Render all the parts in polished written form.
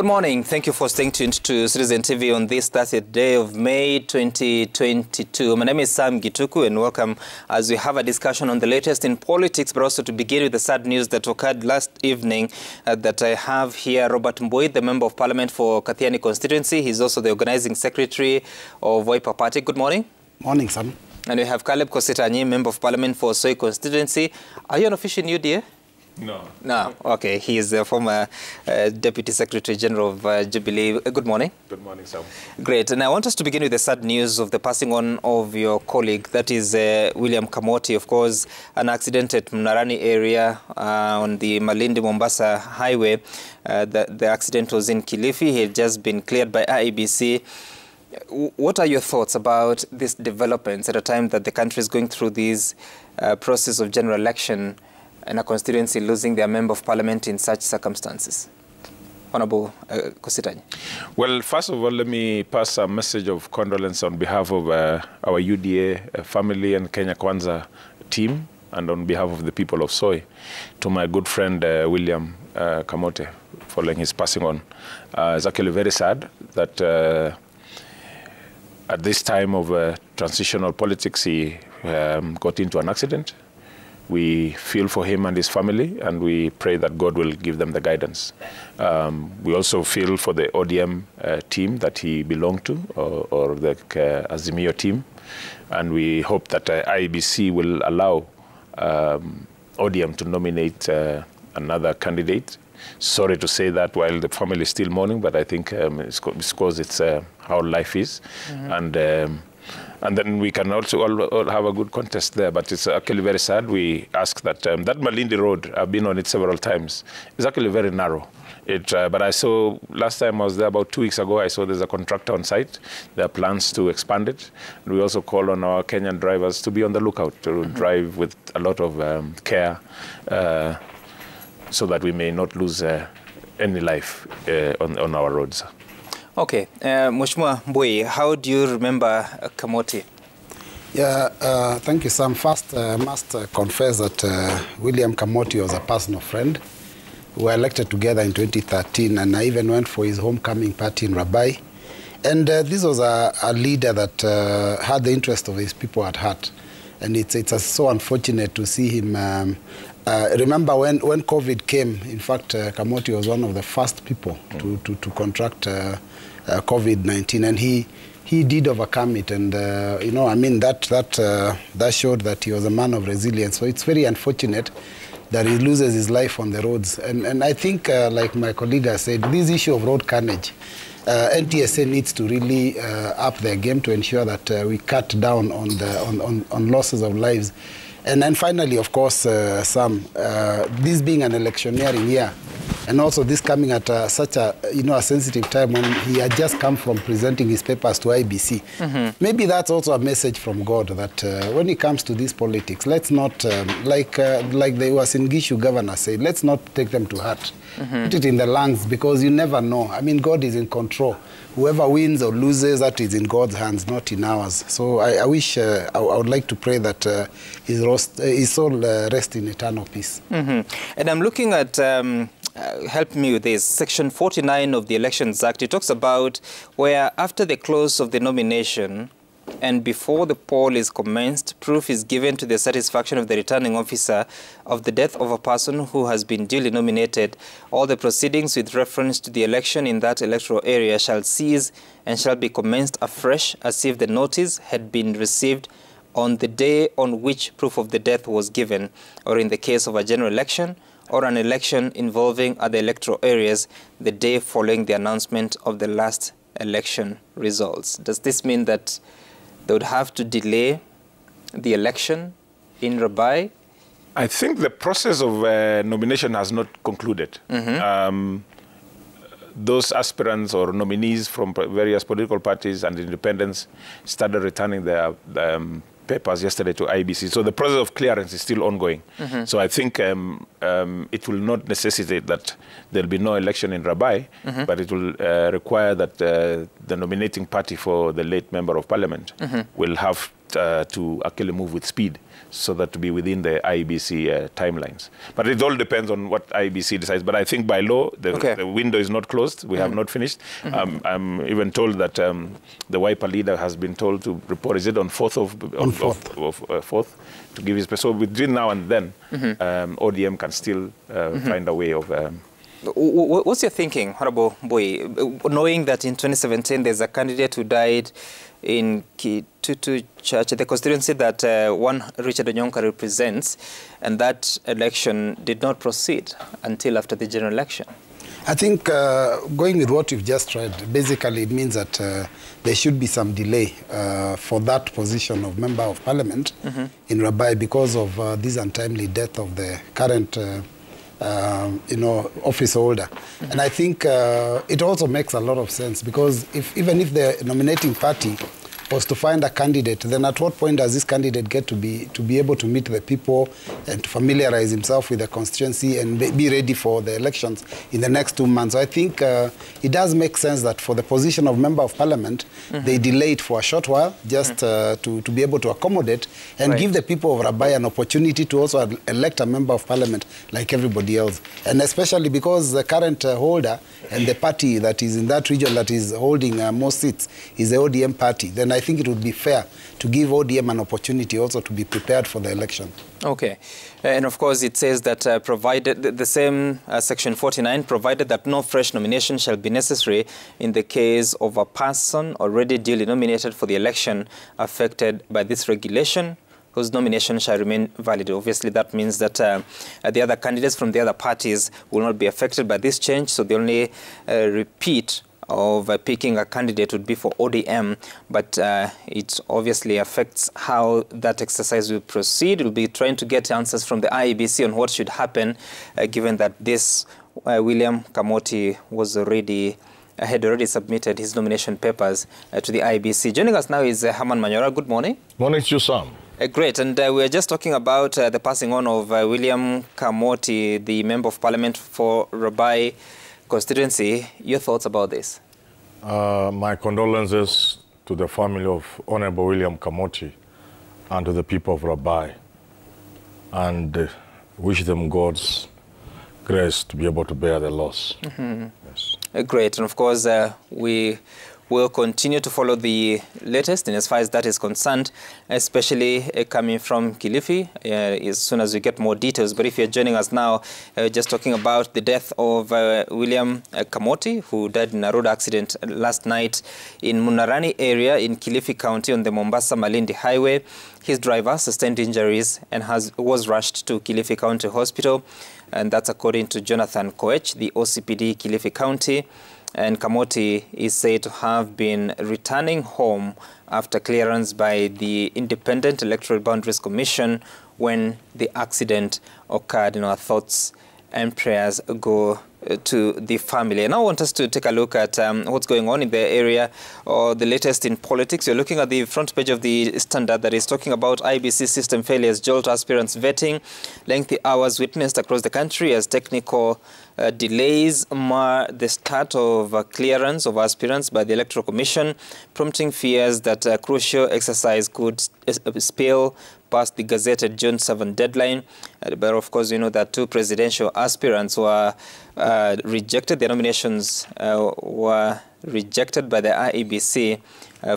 Good morning. Thank you for staying tuned to Citizen TV on this 30th day of May 2022. My name is Sam Gituku and welcome as we have a discussion on the latest in politics, but also to begin with the sad news that occurred last evening that I have here Robert Mbui, the Member of Parliament for Kathiani constituency. He's also the organizing secretary of Wiper Party. Good morning. Morning, Sam. And we have Caleb Kositanyi, Member of Parliament for Soi constituency. Are you an official in UDA? No. No. Okay. He is the former Deputy Secretary General of Jubilee. Good morning. Good morning, Sam. Great. And I want us to begin with the sad news of the passing on of your colleague, that is William Kamoti, of course, an accident at Mnarani area on the Malindi-Mombasa highway. The accident was in Kilifi. He had just been cleared by IEBC. What are your thoughts about these developments at a time that the country is going through this process of general election and a constituency losing their member of parliament in such circumstances? Honorable Kositanyi. Well, first of all, let me pass a message of condolence on behalf of our UDA family and Kenya Kwanza team, and on behalf of the people of Soi, to my good friend William Kamote, following his passing on. It's actually very sad that at this time of transitional politics, he got into an accident. We feel for him and his family, and we pray that God will give them the guidance. We also feel for the ODM team that he belonged to, or the Azimio team, and we hope that IEBC will allow ODM to nominate another candidate. Sorry to say that while the family is still mourning, but I think it's because it's how life is. Mm-hmm. And then we can also all have a good contest there. But it's actually very sad. We ask that that Malindi Road, I've been on it several times, is actually very narrow. But I saw, last time I was there about 2 weeks ago, I saw there's a contractor on site. There are plans to expand it. And we also call on our Kenyan drivers to be on the lookout, to drive with a lot of care, so that we may not lose any life on our roads. Okay. Mheshimiwa Mbui, how do you remember Kamoti? Yeah, thank you, Sam. First, I must confess that William Kamoti was a personal friend. We were elected together in 2013, and I even went for his homecoming party in Rabai. And this was a leader that had the interest of his people at heart. And it's so unfortunate to see him. Remember when COVID came, in fact, Kamoti was one of the first people to contract COVID-19, and he did overcome it. And, you know, I mean, that showed that he was a man of resilience. So it's very unfortunate that he loses his life on the roads. And I think, like my colleague has said, this issue of road carnage, NTSA needs to really up their game to ensure that we cut down on losses of lives. And then finally, of course, Sam, this being an electioneering year, and also this coming at such a a sensitive time when he had just come from presenting his papers to IEBC. Mm-hmm. Maybe that's also a message from God that when it comes to this politics, let's not, like the Uasin Gishu governor said, let's not take them to heart. Mm-hmm. Put it in the lungs, because you never know. I mean, God is in control. Whoever wins or loses, that is in God's hands, not in ours. So I wish, I would like to pray that his soul rest in eternal peace. Mm-hmm. And I'm looking at, help me with this, Section 49 of the Elections Act. It talks about where after the close of the nomination and before the poll is commenced, proof is given to the satisfaction of the returning officer of the death of a person who has been duly nominated. All the proceedings with reference to the election in that electoral area shall cease and shall be commenced afresh as if the notice had been received on the day on which proof of the death was given, or in the case of a general election or an election involving other electoral areas, the day following the announcement of the last election results. Does this mean that they would have to delay the election in Rabai? I think the process of nomination has not concluded. Mm-hmm. Those aspirants or nominees from various political parties and independents started returning their papers yesterday to IEBC. So the process of clearance is still ongoing. Mm-hmm. So I think it will not necessitate that there'll be no election in Rabai, mm-hmm. but it will require that the nominating party for the late member of parliament mm-hmm. will have to actually move with speed, so that to be within the IEBC timelines. But it all depends on what IEBC decides. But I think by law, the window is not closed. We have not finished. I'm even told that the Wiper leader has been told to report, is it on 4th of 4th, to give his... So between now and then, ODM can still find a way of... What's your thinking, Honorable Mbui, knowing that in 2017 there's a candidate who died in Kitutu Church, the constituency that one Richard Onyonka represents, and that election did not proceed until after the general election? I think going with what you've just read, basically it means that there should be some delay for that position of Member of Parliament in Rabai because of this untimely death of the current office holder. And I think it also makes a lot of sense, because even if the nominating party was to find a candidate, then at what point does this candidate get to be able to meet the people and to familiarize himself with the constituency and be ready for the elections in the next 2 months? So I think it does make sense that for the position of Member of Parliament, they delay it for a short while, just to be able to accommodate and give the people of Rabai an opportunity to also elect a Member of Parliament like everybody else. And especially because the current holder and the party that is in that region that is holding most seats is the ODM party, then I think it would be fair to give ODM an opportunity also to be prepared for the election. Okay. And of course it says that provided, the same section 49, provided that no fresh nomination shall be necessary in the case of a person already duly nominated for the election affected by this regulation, whose nomination shall remain valid. Obviously, that means that the other candidates from the other parties will not be affected by this change, so the only repeat of picking a candidate would be for ODM, but it obviously affects how that exercise will proceed. We'll be trying to get answers from the IEBC on what should happen, given that this William Kamoti had already submitted his nomination papers to the IEBC. Joining us now is Herman Manyora. Good morning. Morning to you, Sam. Great, and we were just talking about the passing on of William Kamoti, the Member of Parliament for Rabai constituency. Your thoughts about this? My condolences to the family of Honorable William Kamoti and to the people of Rabai, and wish them God's grace to be able to bear the loss. Yes. Great, and of course we will continue to follow the latest in as far as that is concerned, especially coming from Kilifi, as soon as we get more details. But if you're joining us now, just talking about the death of William Kamoti, who died in a road accident last night in Munarani area in Kilifi County on the Mombasa-Malindi Highway. His driver sustained injuries and was rushed to Kilifi County Hospital, and that's according to Jonathan Koech, the OCPD Kilifi County. And Kamoti is said to have been returning home after clearance by the Independent Electoral Boundaries Commission when the accident occurred. Our thoughts and prayers go to the family. And I want us to take a look at what's going on in the area, or the latest in politics. You're looking at the front page of the Standard that is talking about IEBC system failures jolt aspirants vetting. Lengthy hours witnessed across the country as technical delays mar the start of clearance of aspirants by the Electoral Commission, prompting fears that a crucial exercise could spill past the gazetted June 7 deadline. But of course, you know that 2 presidential aspirants were rejected. Their nominations were rejected by the IEBC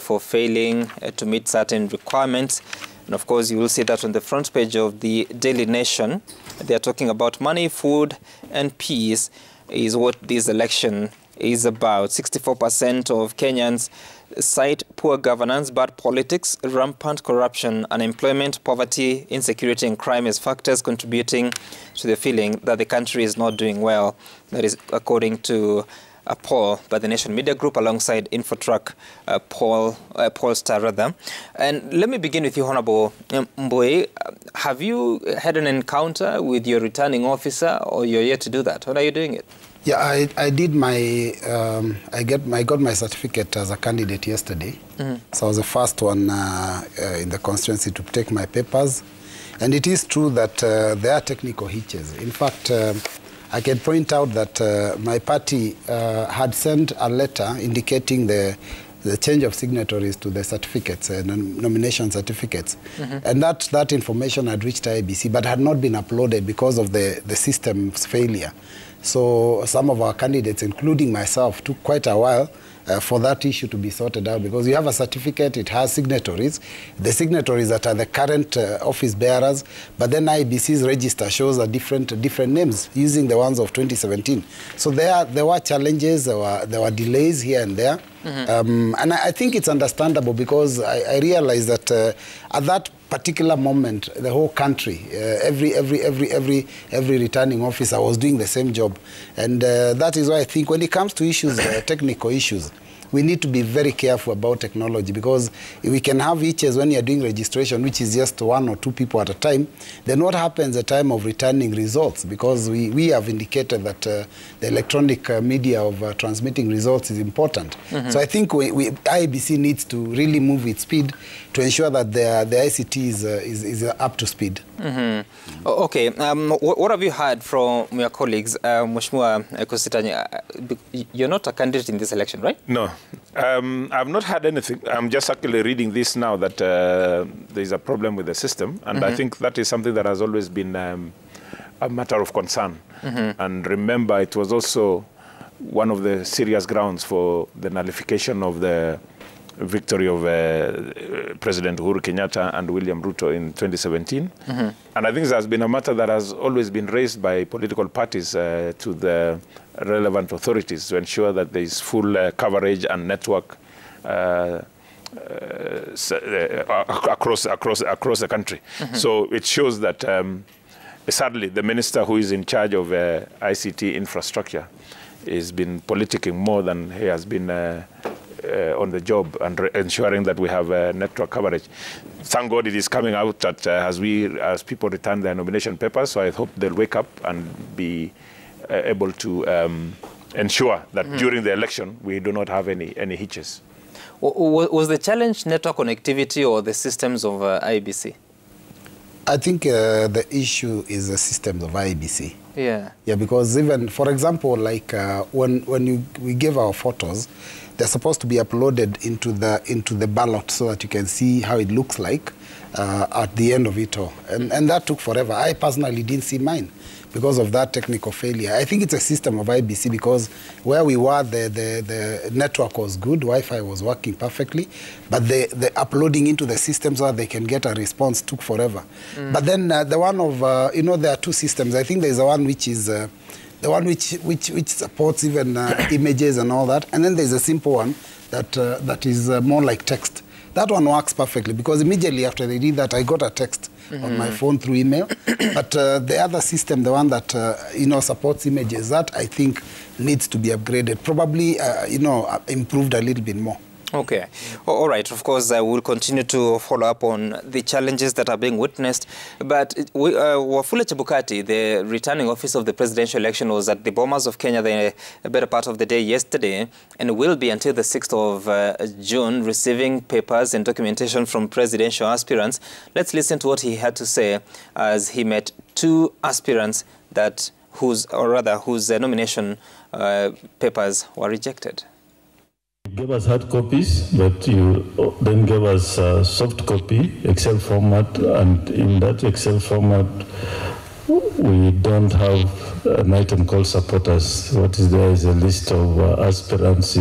for failing to meet certain requirements. And of course, you will see that on the front page of the Daily Nation. They are talking about money, food, and peace is what this election is about. 64% of Kenyans cite poor governance, bad politics, rampant corruption, unemployment, poverty, insecurity, and crime as factors contributing to the feeling that the country is not doing well. That is according to a poll by the Nation Media Group alongside Infotrack pollster rather. And let me begin with you, Honorable Mbui. Have you had an encounter with your returning officer, or you're yet to do that? How are you doing it? Yeah, I did my, I got my certificate as a candidate yesterday. So I was the first one in the constituency to take my papers. And it is true that there are technical hitches. In fact, I can point out that my party had sent a letter indicating the the change of signatories to the certificates, nomination certificates. And that information had reached IEBC but had not been uploaded because of the system's failure. So some of our candidates, including myself, took quite a while for that issue to be sorted out, because you have a certificate, it has signatories, the signatories that are the current office bearers, but then IEBC's register shows a different names using the ones of 2017. So there were challenges, there were delays here and there. And I think it's understandable, because I realized that at that particular moment, the whole country, every returning officer was doing the same job. And that is why I think when it comes to issues, technical issues, we need to be very careful about technology, because we can have hitches when you're doing registration, which is just 1 or 2 people at a time. Then what happens at the time of returning results? Because we have indicated that the electronic media of transmitting results is important. So I think IEBC needs to really move with speed to ensure that the ICT is up to speed. Okay. What have you heard from your colleagues? Mheshimiwa Kusitanya, you're not a candidate in this election, right? No. I've not had anything. I'm just actually reading this now that there's a problem with the system, and I think that is something that has always been a matter of concern. And remember, it was also one of the serious grounds for the nullification of the victory of President Uhuru Kenyatta and William Ruto in 2017. And I think this has been a matter that has always been raised by political parties to the relevant authorities to ensure that there is full coverage and network across the country. So it shows that sadly the minister who is in charge of ICT infrastructure has been politicking more than he has been on the job and ensuring that we have network coverage. Thank God it is coming out that as people return their nomination papers, so I hope they'll wake up and be able to ensure that during the election we do not have any hitches. Was the challenge network connectivity or the systems of IEBC? I think the issue is the systems of IEBC. Yeah. Yeah, because even, for example, like when we give our photos, they're supposed to be uploaded into the ballot so that you can see how it looks like at the end of it all. And that took forever. I personally didn't see mine because of that technical failure. I think it's a system of IEBC, because where we were, the network was good, Wi-Fi was working perfectly, but the uploading into the system so that they can get a response took forever. But then the one of, there are 2 systems. I think there's the one which is the one which supports even images and all that, and then there's a simple one that is more like text. That one works perfectly, because immediately after they did that, I got a text on my phone through email. But the other system, the one that supports images, that I think needs to be upgraded, probably improved a little bit more. Okay. All right. Of course, I will continue to follow up on the challenges that are being witnessed. But Wafula Chebukati, the returning officer of the presidential election, was at the Bomas of Kenya the better part of the day yesterday, and will be until the 6th of June receiving papers and documentation from presidential aspirants. Let's listen to what he had to say as he met 2 aspirants whose nomination papers were rejected. You gave us hard copies, but you then gave us a soft copy, Excel format, and in that Excel format, we don't have an item called supporters. What is there is a list of aspirants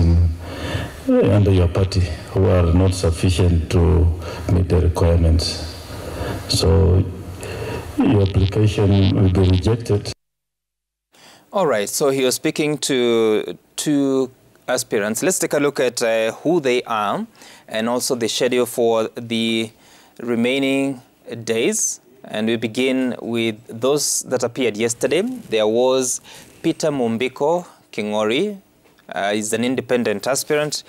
under your party who are not sufficient to meet the requirements. So your application will be rejected. All right, so he was speaking to 2 aspirants. Let's take a look at who they are and also the schedule for the remaining days. And we begin with those that appeared yesterday. There was Peter Mumbiko Kingori. He's an independent aspirant.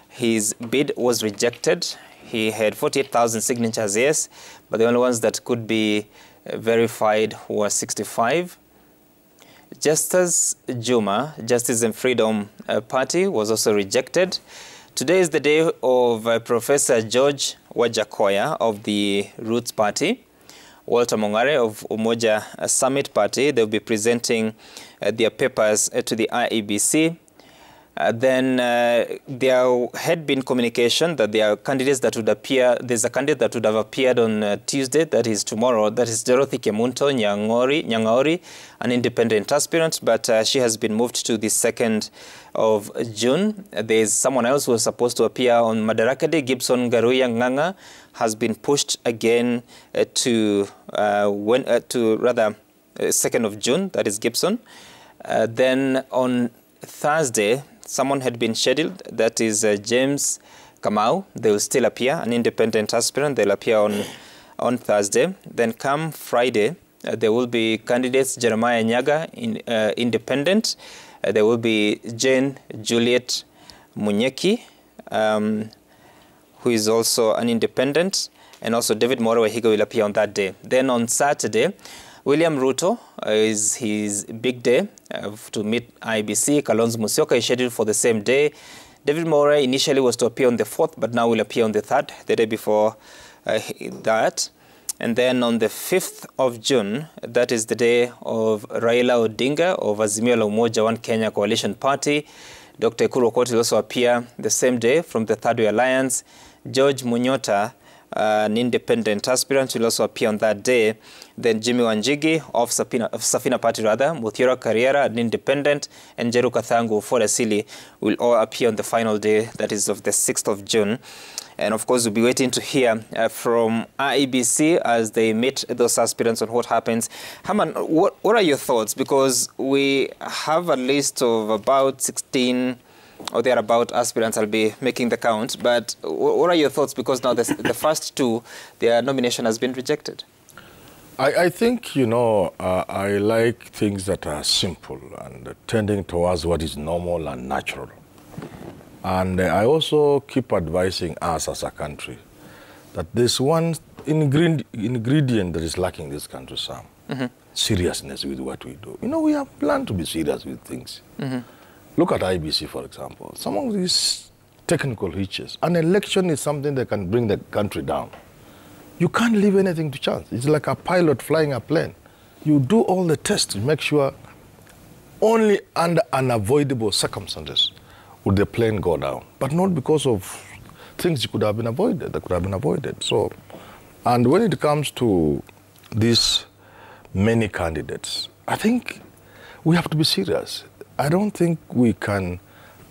His bid was rejected. He had 48,000 signatures, yes, but the only ones that could be verified were 65. Justice Juma, Justice and Freedom Party, was also rejected. Today is the day of Professor George Wajakoya of the Roots Party. Walter Mongare of Umoja Summit Party, they'll be presenting their papers to the IEBC. Then there had been communication that there are candidates that would appear. There's a candidate that would have appeared on Tuesday, that is tomorrow. That is Dorothy Kemunto Nyangaori, an independent aspirant, but she has been moved to the 2nd of June. There's someone else who was supposed to appear on Madaraka Day. Gibson Garuya Nganga has been pushed again to 2nd of June. That is Gibson. Then on Thursday, someone had been scheduled, that is James Kamau. They will still appear, an independent aspirant. They'll appear on Thursday. Then come Friday, there will be candidates Jeremiah Nyaga, independent. There will be Jane Juliet Munyeki, who is also an independent, and also David Moro Wahiga will appear on that day. Then on Saturday, William Ruto is his big day to meet IEBC. Kalonzo Musyoka is scheduled for the same day. David Mora initially was to appear on the 4th, but now will appear on the 3rd, the day before that. And then on the 5th of June, that is the day of Raila Odinga of Azimio la Umoja One Kenya Coalition Party. Dr. Ekuru Aukot will also appear the same day from the Third Way Alliance. George Munyota, an independent aspirant, will also appear on that day. Then Jimmy Wanjigi of Safina Party, Muthiora Carriera, an independent, and Jeru Kathangu of Ford Asili will all appear on the final day, that is of the 6th of June. And of course, we'll be waiting to hear from IEBC as they meet those aspirants on what happens. Haman, what are your thoughts? Because we have a list of about 16 or thereabout aspirants. I'll be making the count. But what are your thoughts? Because now the first two, their nomination has been rejected. I think, you know, I like things that are simple and tending towards what is normal and natural. And I also keep advising us as a country that there's one ingredient that is lacking this country, Sam. Seriousness with what we do. You know, we have planned to be serious with things. Look at IEBC, for example. Some of these technical hitches. An election is something that can bring the country down. You can't leave anything to chance. It's like a pilot flying a plane. You do all the tests to make sure only under unavoidable circumstances would the plane go down, but not because of things that could have been avoided. So, and when it comes to these many candidates, I think we have to be serious. I don't think we can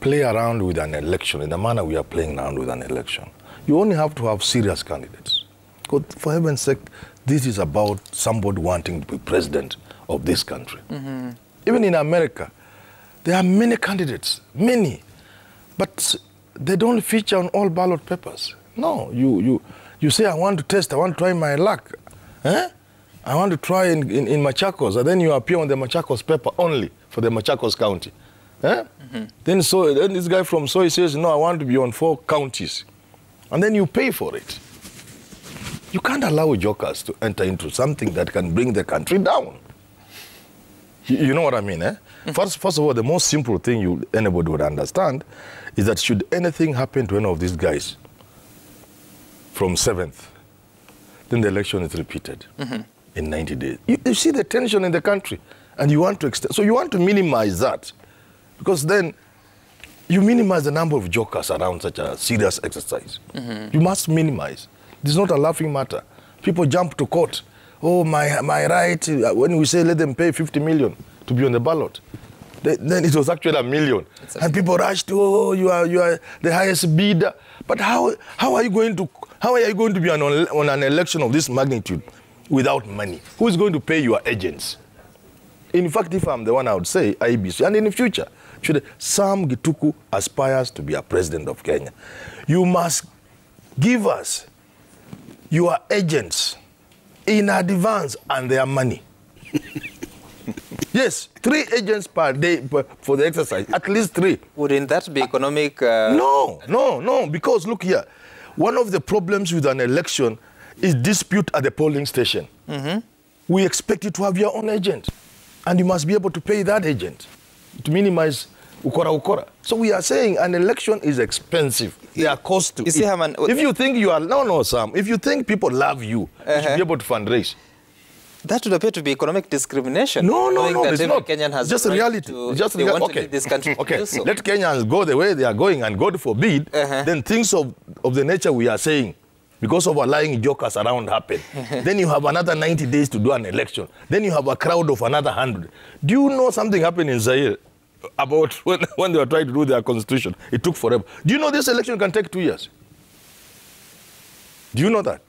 play around with an election in the manner we are playing around with an election. You only have to have serious candidates. Because for heaven's sake, this is about somebody wanting to be president of this country. Even in America, there are many candidates, many. But they don't feature on all ballot papers. No, you say, I want to test, I want to try my luck. I want to try in Machakos, and then you appear on the Machakos paper only for the Machakos County. Then this guy from Soy says, no, I want to be on 4 counties. And then you pay for it. You can't allow jokers to enter into something that can bring the country down. You know what I mean, eh? First of all, the most simple thing anybody would understand is that should anything happen to any of these guys from 7th, then the election is repeated in 90 days. You see the tension in the country, and you want to extend. So you want to minimize that, because then you minimize the number of jokers around such a serious exercise. You must minimize. This is not a laughing matter. People jump to court. Oh, my right, when we say let them pay 50 million to be on the ballot, then it was actually $1 million. And people rushed, oh, you are the highest bidder. But how are you going to be on an election of this magnitude without money? Who is going to pay your agents? In fact, if I'm the one, I would say IEBC. And in the future, should Sam Gituku aspires to be a president of Kenya, you must give us your agents in advance and their money. Yes, 3 agents per day for the exercise, at least 3. Wouldn't that be economic? No, because look here, one of the problems with an election is dispute at the polling station. We expect you to have your own agent, and you must be able to pay that agent to minimize ukora. So we are saying an election is expensive. There are costs to it. See, Herman, if you think you are, Sam, if you think people love you, you should be able to fundraise. That would appear to be economic discrimination. No, it's not. Kenyan has just reality. Just they want okay. to lead this country. Okay, so. Let Kenyans go the way they are going, and God forbid, then things of the nature we are saying, because of allowing jokers around happen. Then you have another 90 days to do an election. Then you have a crowd of another 100. Do you know something happened in Zaire about when they were trying to do their constitution? It took forever. Do you know this election can take 2 years? Do you know that?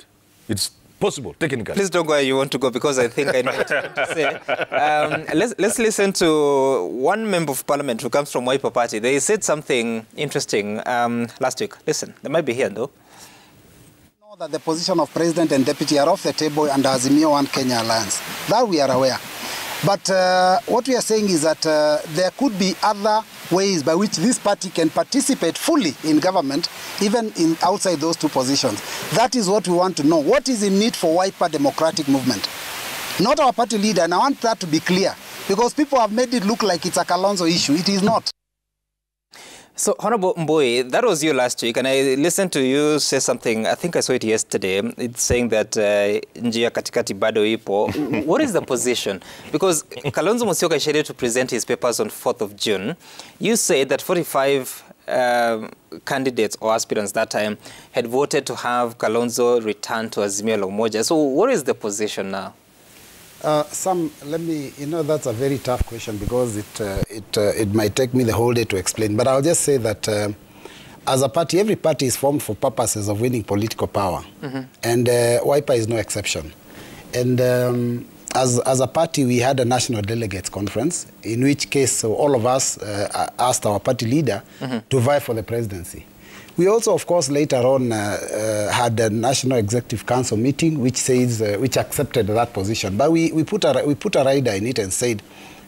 It's possible, technically. Please don't go where you want to go, because I think I know what you want to say. Let's listen to one member of parliament who comes from Wiper Party. They said something interesting last week. Listen, they might be here, though. Know that the position of president and deputy are off the table under Azimio One Kenya Alliance. That we are aware. But what we are saying is that there could be other ways by which this party can participate fully in government, even outside those two positions. That is what we want to know. What is in need for Wiper Democratic Movement? Not our party leader, and I want that to be clear, because people have made it look like it's a Kalonzo issue. It is not. So, Honorable Mbui, that was you last week, and I listened to you say something, I think I saw it yesterday. It's saying that njia katikati bado ipo. What is the position? Because Kalonzo Musyoka is scheduled to present his papers on 4th of June. You said that 45 candidates or aspirants that time had voted to have Kalonzo return to Azimio la Umoja. So, what is the position now? Sam, let me, that's a very tough question, because it might take me the whole day to explain. But I'll just say that as a party, every party is formed for purposes of winning political power. And Wiper is no exception. And as a party, we had a national delegates conference, in which case all of us asked our party leader to vie for the presidency. We also, of course, later on had a National Executive Council meeting which which accepted that position. But we put a rider in it and said,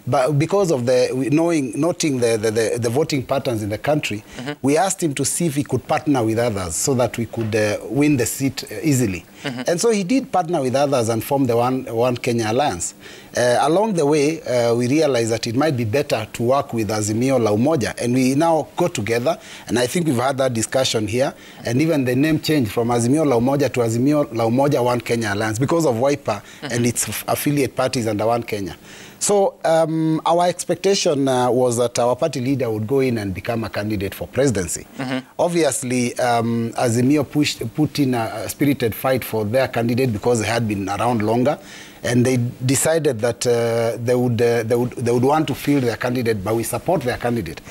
but because of noting the voting patterns in the country, we asked him to see if he could partner with others so that we could win the seat easily. And so he did partner with others and form the One Kenya Alliance. Along the way, we realized that it might be better to work with Azimio la Umoja, and we now go together, and I think we've had that discussion here, and even the name changed from Azimio la Umoja to Azimio la Umoja One Kenya Alliance because of Wiper and its affiliate parties under One Kenya. So our expectation was that our party leader would go in and become a candidate for presidency. Obviously, Azimio put in a spirited fight for their candidate because they had been around longer, and they decided that they would want to field their candidate, but we support their candidate.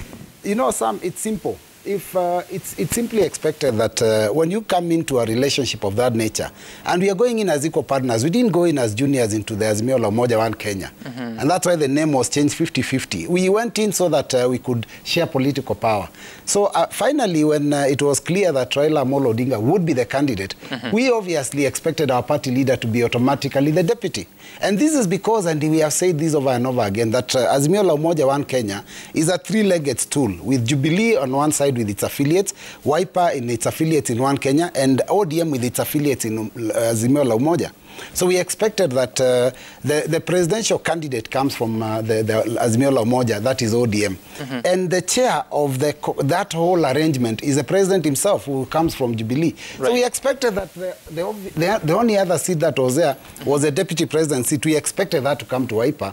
Sam, it's simple. If it's simply expected that when you come into a relationship of that nature, and we are going in as equal partners, we didn't go in as juniors into the Azimio la Umoja One Kenya. And that's why the name was changed 50-50. We went in so that we could share political power. So finally, when it was clear that Raila Amolo Odinga would be the candidate, we obviously expected our party leader to be automatically the deputy. And this is because, and we have said this over and over again, that Azimio la Umoja One Kenya is a three-legged stool, with Jubilee on one side with its affiliates, Wiper in its affiliates in One Kenya, and ODM with its affiliates in Azimio la Umoja. So we expected that the presidential candidate comes from the Azimio la Umoja, that is ODM. And the chair of that whole arrangement is the president himself, who comes from Jubilee. So we expected that the only other seat that was there was a deputy president seat. We expected that to come to Wiper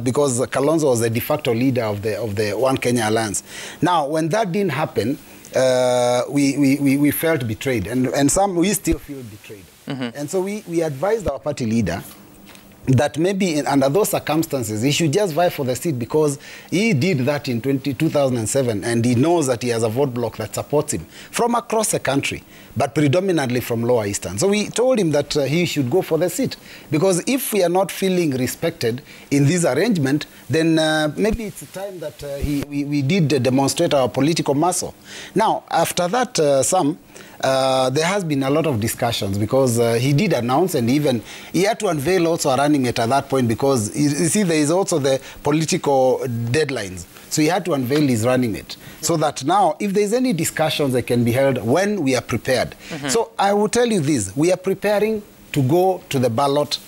because Kalonzo was the de facto leader of the One Kenya Alliance. Now, when that didn't happen, we felt betrayed, and we still feel betrayed. And so we advised our party leader that maybe under those circumstances, he should just vie for the seat, because he did that in 2007, and he knows that he has a vote bloc that supports him from across the country, but predominantly from Lower Eastern. So we told him that he should go for the seat, because if we are not feeling respected in this arrangement, then maybe it's time that we did demonstrate our political muscle. Now, after that, there has been a lot of discussions, because he did announce, and even he had to unveil also a running mate at that point, because you see there is also the political deadlines. So he had to unveil his running mate, so that now if there is any discussions, they can be held when we are prepared. So I will tell you this, we are preparing to go to the ballot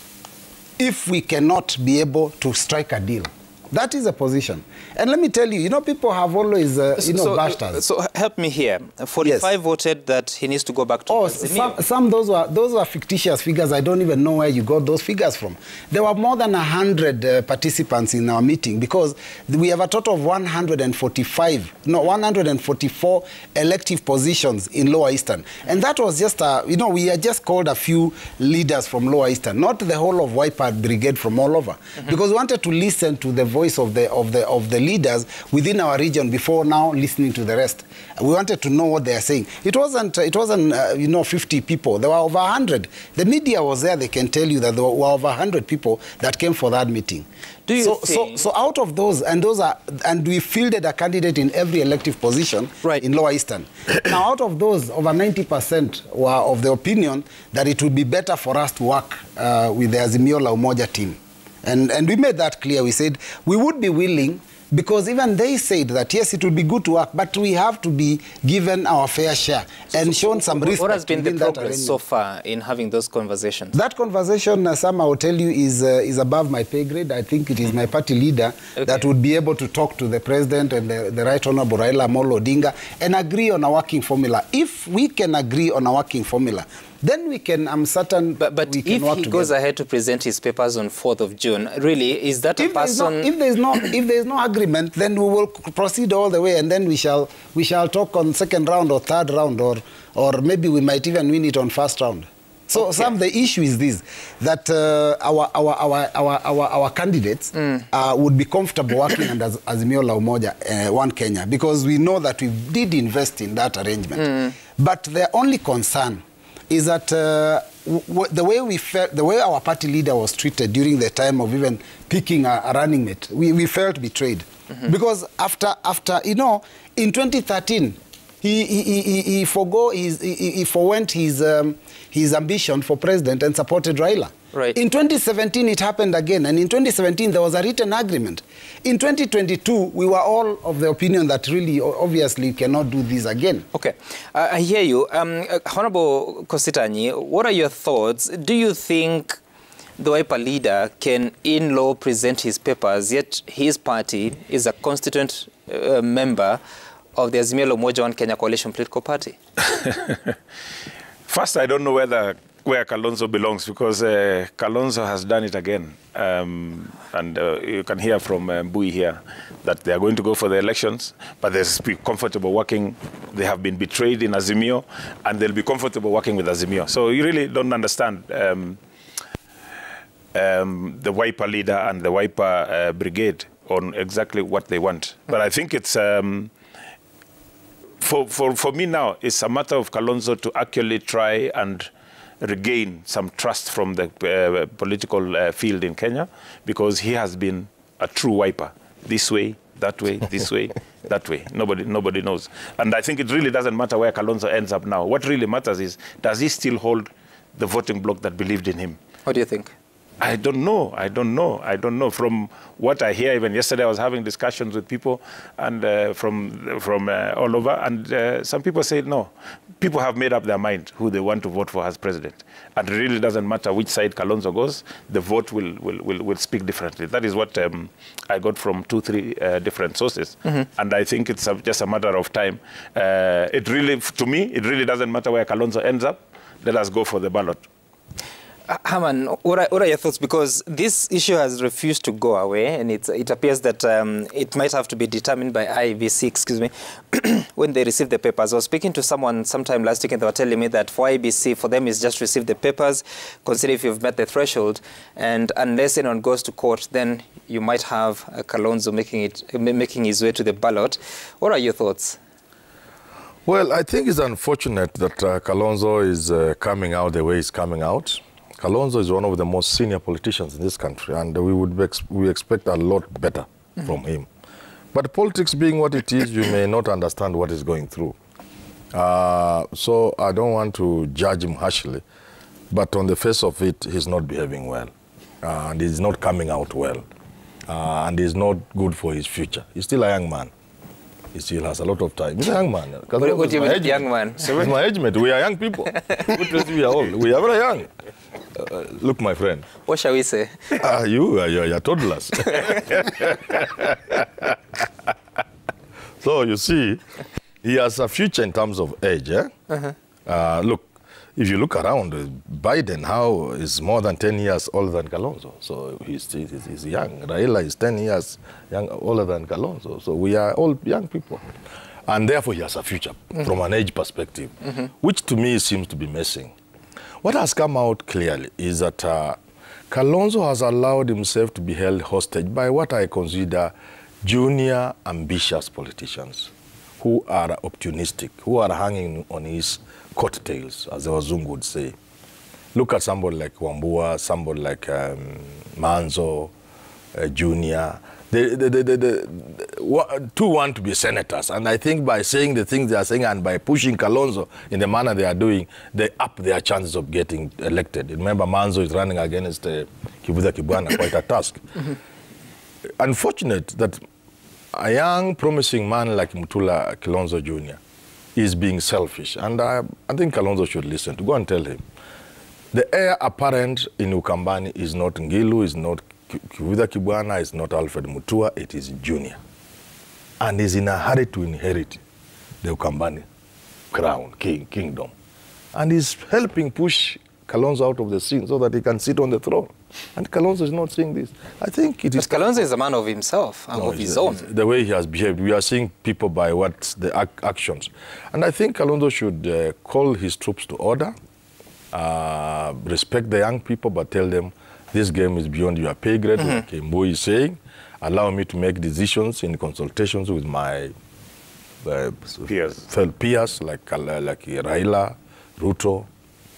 if we cannot be able to strike a deal That is a position. And let me tell you, people have always, bashed us. So help me here. 45 voted that he needs to go back to some those were fictitious figures. I don't even know where you got those figures from. There were more than 100 participants in our meeting because we have a total of 144 elective positions in Lower Eastern. And that was just, we had just called a few leaders from Lower Eastern, not the whole of Wiper Brigade from all over. Because we wanted to listen to the voice of the leaders within our region before now listening to the rest. We wanted to know what they are saying. It wasn't 50 people. There were over 100. The media was there. They can tell you that there were over 100 people that came for that meeting. Do you think... So out of those, and we fielded a candidate in every elective position in Lower Eastern. Now, out of those, over 90% were of the opinion that it would be better for us to work with the Azimio La Umoja team. And we made that clear. We said we would be willing, because even they said that, yes, it would be good to work, but we have to be given our fair share and shown some respect. What has been the progress so far in having those conversations? That conversation, Sam, I will tell you, is above my pay grade. I think it is my party leader that would be able to talk to the president and the Right Honorable Raila Amolo Odinga and agree on a working formula. If we can agree on a working formula, then we can, I'm certain, but we can work together. If he goes ahead to present his papers on 4th of June, really, is that a person... If there's no agreement, then we will proceed all the way, and then we shall talk on second round or third round, or maybe we might even win it on first round. So, Sam, the issue is this, that our candidates would be comfortable working under Azimio La Umoja, One Kenya, because we know that we did invest in that arrangement. But the only concern is that the way our party leader was treated during the time of even picking a running mate, we felt betrayed. Because after in 2013, he forwent his ambition for president and supported Raila. Right. In 2017, it happened again. And in 2017, there was a written agreement. In 2022, we were all of the opinion that really, obviously, cannot do this again. Okay. I hear you. Honorable Kositanyi, what are your thoughts? Do you think the Wiper leader can, in law, present his papers, yet his party is a constituent member of the Azimio La Umoja One Kenya Coalition political party? First, I don't know where Kalonzo belongs, because Kalonzo has done it again. And you can hear from Bui here that they are going to go for the elections, but they'll be comfortable working. They have been betrayed in Azimio, and they'll be comfortable working with Azimio. So you really don't understand the Wiper leader and the Wiper brigade on exactly what they want. But I think it's... For me now, it's a matter of Kalonzo to actually try and regain some trust from the political field in Kenya, because he has been a true Wiper. This way, that way, this way, that way. Nobody knows. And I think it really doesn't matter where Kalonzo ends up now. What really matters is, does he still hold the voting bloc that believed in him? What do you think? I don't know. From what I hear, even yesterday I was having discussions with people and from all over, and some people say no. People have made up their mind who they want to vote for as president. And it really doesn't matter which side Kalonzo goes, the vote will speak differently. That is what I got from 2-3 different sources. And I think it's just a matter of time. To me, it really doesn't matter where Kalonzo ends up. Let us go for the ballot. Herman, what are your thoughts? Because this issue has refused to go away, and it appears that it might have to be determined by IEBC, when they receive the papers. I was speaking to someone sometime last week, and they were telling me that for IEBC, for them, it's just receive the papers, consider if you've met the threshold, and unless anyone goes to court, then you might have Kalonzo making his way to the ballot. What are your thoughts? Well, I think it's unfortunate that Kalonzo is coming out the way he's coming out. Kalonzo is one of the most senior politicians in this country, and we expect a lot better from him. But politics being what it is, you may not understand what he's going through. So I don't want to judge him harshly, but on the face of it, he's not behaving well, and he's not coming out well, and he's not good for his future. He's still a young man. He still has a lot of time. He's a young man. What do you mean, young man? He's my age mate. We are young people. Who tells you we are old? We are very young. Look, my friend. What shall we say? You're toddlers. So, you see, he has a future in terms of age. Look, if you look around, Biden how is more than 10 years older than Kalonzo. So he's young. Raila is 10 years older than Kalonzo. So we are all young people. And therefore he has a future from an age perspective, which to me seems to be missing. What has come out clearly is that Kalonzo has allowed himself to be held hostage by what I consider junior, ambitious politicians who are opportunistic, who are hanging on his coattails, as the Wazungu would say. Look at somebody like Wambua, somebody like Manzo, Junior. Two want to be senators, and I think by saying the things they are saying and by pushing Kalonzo in the manner they are doing, they up their chances of getting elected. Remember, Manzo is running against Kivuza Kibwana, quite a task. Unfortunate that a young, promising man like Mutula Kilonzo Jr. is being selfish, and I think Kalonzo should listen to. Go and tell him. The heir apparent in Ukambani is not Ngilu, is not Kivuza Kibwana, is not Alfred Mutua, it is Junior. And is in a hurry to inherit the Ukambani crown, kingdom. And is helping push Kalonzo out of the scene so that he can sit on the throne. And Kalonzo is not seeing this. I think it is... But Kalonzo is a man of himself, of his own. The way he has behaved, we are seeing people by what the actions. And I think Kalonzo should call his troops to order, respect the young people, but tell them this game is beyond your pay grade, like Mbui is saying. Allow me to make decisions in consultations with my peers like Raila, Ruto,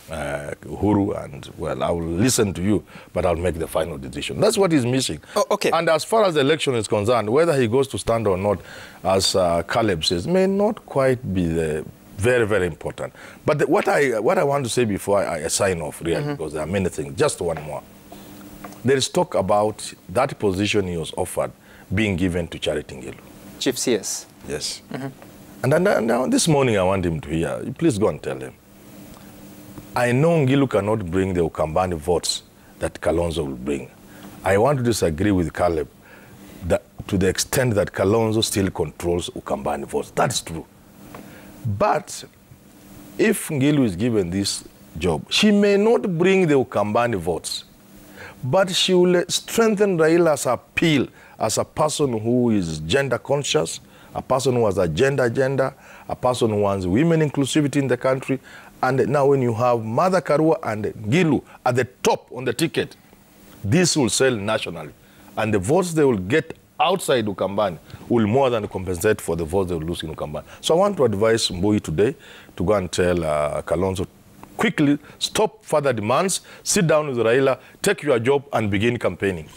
Uhuru, and, well, I will listen to you, but I'll make the final decision. That's what is missing. Oh, okay. And as far as the election is concerned, whether he goes to stand or not, as Caleb says, may not quite be very, very important. But what I want to say before I sign off, really, because there are many things, just one more. There is talk about that position he was offered being given to Charity Ngilu. Chief CS. Yes. And now this morning I want him to hear. Please go and tell him. I know Ngilu cannot bring the Ukambani votes that Kalonzo will bring. I want to disagree with Caleb that to the extent that Kalonzo still controls Ukambani votes. That's true. But if Ngilu is given this job, she may not bring the Ukambani votes, but she will strengthen Raila's appeal as a person who is gender conscious, a person who has a gender agenda, a person who wants women inclusivity in the country. And now when you have Mother Karua and Ngilu at the top on the ticket, this will sell nationally. And the votes they will get outside Ukambani will more than compensate for the votes they will lose in Ukambani. So I want to advise Mbui today to go and tell Kalonzo, quickly stop further demands, sit down with Raila, take your job and begin campaigning.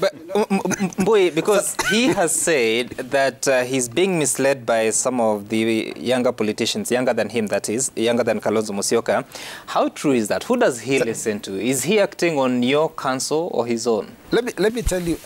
But Mbui, because he has said that he's being misled by some of the younger politicians, younger than him, that is, younger than Kalonzo Musyoka. How true is that? Who does he listen to? Is he acting on your counsel or his own? Let me tell you,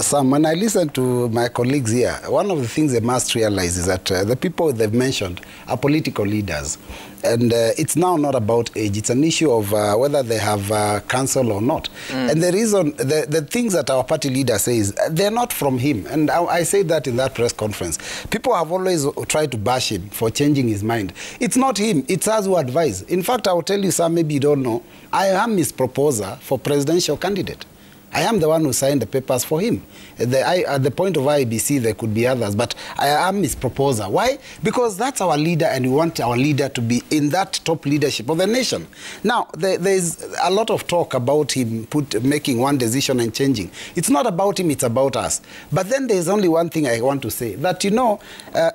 Sam, when I listen to my colleagues here, one of the things they must realize is that the people they've mentioned are political leaders. And it's now not about age. It's an issue of whether they have counsel or not. And the reason, the things that our party leader says, they're not from him. And I said that in that press conference. People have always tried to bash him for changing his mind. It's not him. It's us who advise. In fact, I will tell you, Sam, maybe you don't know, I am his proposer for presidential candidate. I am the one who signed the papers for him. At the point of IEBC, there could be others, but I am his proposer. Why? Because that's our leader, and we want our leader to be in that top leadership of the nation. Now, there's a lot of talk about him making one decision and changing. It's not about him, it's about us. But then there's only one thing I want to say, that, you know,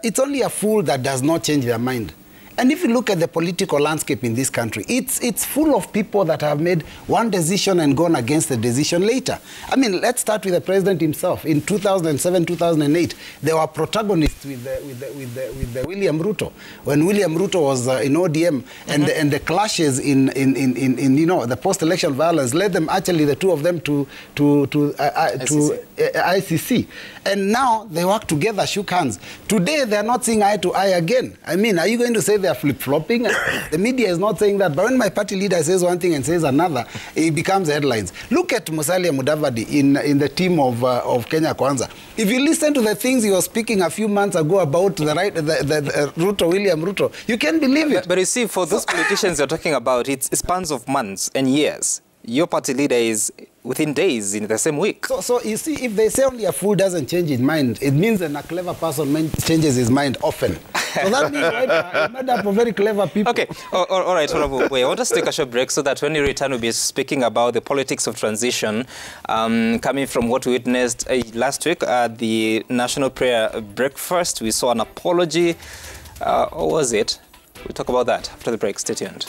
it's only a fool that does not change their mind. And if you look at the political landscape in this country, it's full of people that have made one decision and gone against the decision later. I mean, let's start with the president himself. In 2007, 2008, there were protagonists with the William Ruto. When William Ruto was in ODM, and the clashes in you know, the post-election violence led them, actually, the two of them to ICC. And now they work together, shook hands. Today, they're not seeing eye to eye again. I mean, are you going to say they're flip-flopping? The media is not saying that. But when my party leader says one thing and says another, it becomes headlines. Look at Musalia Mudavadi in the team of Kenya Kwanza. If you listen to the things he was speaking a few months ago about the Ruto, William Ruto, you can't believe it. But you see, for those politicians you're talking about, it's spans of months and years. Your party leader is within days, in the same week. So you see, if they say only a fool doesn't change his mind, it means that a clever person changes his mind often. So that means I'm made up of very clever people. Okay, all right, Honorable Boy, I want us to take a short break so that when we return, we'll be speaking about the politics of transition, coming from what we witnessed last week at the National Prayer Breakfast. We saw an apology. Or was it? We'll talk about that after the break. Stay tuned.